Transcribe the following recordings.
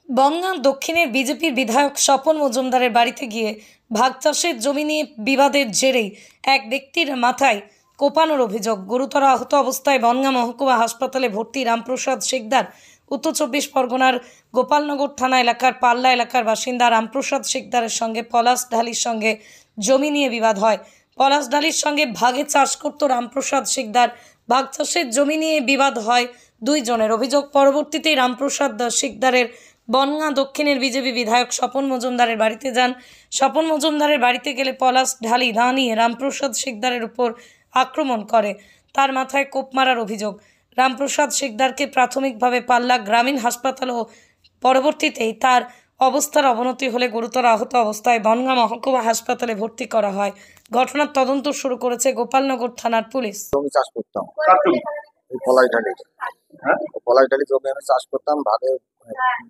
বনগাঁ দক্ষিণের বিজেপির বিধায়ক স্বপন মজুমদারের বাড়িতে গিয়ে ভাগ চাষের জমি নিয়ে বিবাদের জেরেই এক ব্যক্তির মাথায় কোপানোর অভিযোগ। গুরুতর আহত অবস্থায় বনগাঁ মহকুমা হাসপাতালে ভর্তি রামপ্রসাদ শিকদার। উত্তর চব্বিশ পরগনার গোপালনগর থানা এলাকার পাল্লা এলাকার বাসিন্দা রামপ্রসাদ শিকদারের সঙ্গে পলাশ ঢালির সঙ্গে জমি নিয়ে বিবাদ হয়। পলাশ ঢালির সঙ্গে ভাগে চাষ করত রামপ্রসাদ শিকদার। ভাগ চাষের জমি নিয়ে বিবাদ হয় দুইজনের। অভিযোগ, পরবর্তীতে রামপ্রসাদ শিকদারের বনগাঁ দক্ষিণের বিজেপি বিধায়ক স্বপন মজুমদারের বাড়িতে যান। স্বপন মজুমদারের বাড়িতে গেলে পলাশ ঢালি দা নিয়ে রামপ্রসাদ শিকদারের উপর আক্রমণ করে, তার মাথায় কোপ মারার অভিযোগ। রামপ্রসাদ শিকদারকে প্রাথমিকভাবে পাল্লা গ্রামীণ হাসপাতাল ও পরবর্তীতেই তার অবস্থার অবনতি হলে গুরুতর আহত অবস্থায় বনগাঁ মহকুমা হাসপাতালে ভর্তি করা হয়। ঘটনার তদন্ত শুরু করেছে গোপালনগর থানার পুলিশ। জমি চাষ করতাম, পলাশডালি জমি আমি চাষ করতাম ভাগে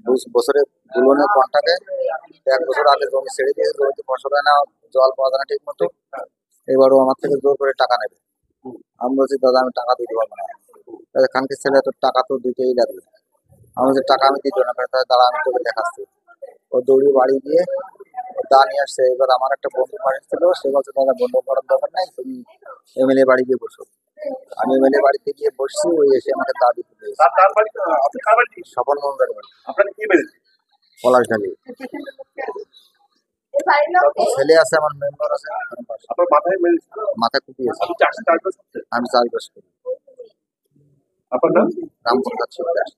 2 বছরে বুলনের কন্টাকে 1 বছর আগে জমি ছেড়ে দিয়ে জমিতে ফসল হয় না, জল পাওয়া যায় না ঠিক মতো। এবারও আমার থেকে জোর করে টাকা নেবে। আমি বলছি দাদা আমি টাকা দিতে পারবো না, খানকির ছেলে তো টাকা তো দিতেই লাগবে। আমি বলছি টাকা আমি দিতে না, দাঁড়া আমি তোকে দেখাচ্ছি। ও দৌড়িয়ে বাড়ি গিয়ে দা নিয়ে আসছে। এবার আমার একটা বন্ধু বাড়ি ছিল, সে বলছে দাদা বন্ধু করার দরকার নাই, তুমি এমএলএ বাড়ি গিয়ে বসো। আমি এমএলএ বাড়িতে গিয়ে বসছি, ওই এসে আমাকে দা দিতে স্বপন মজুমদারের বাড়ি পলাশডালি। ছেলে আছে, আমার মেম্বার আছে, মাথায় কুপিয়েছে। আমি চাষবাস করি। রামপ্রসাদ শিকদার।